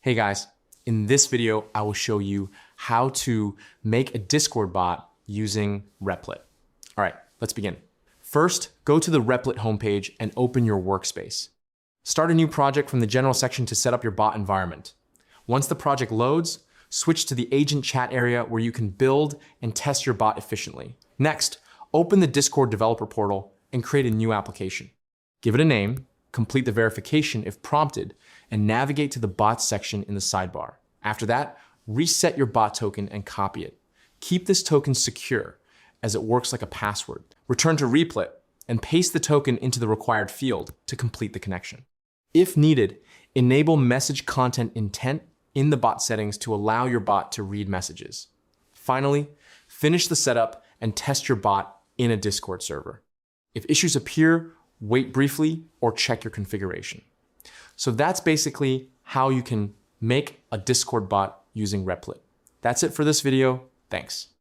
Hey guys, in this video, I will show you how to make a Discord bot using Replit. All right, let's begin. First, go to the Replit homepage and open your workspace. Start a new project from the general section to set up your bot environment. Once the project loads, switch to the agent chat area where you can build and test your bot efficiently. Next, open the Discord developer portal and create a new application. Give it a name, complete the verification if prompted, and navigate to the bot section in the sidebar. After that, reset your bot token and copy it. Keep this token secure as it works like a password. Return to Replit and paste the token into the required field to complete the connection. If needed, enable message content intent in the bot settings to allow your bot to read messages. Finally, finish the setup and test your bot in a Discord server. If issues appear, wait briefly or check your configuration. So that's basically how you can make a Discord bot using Replit. That's it for this video. Thanks.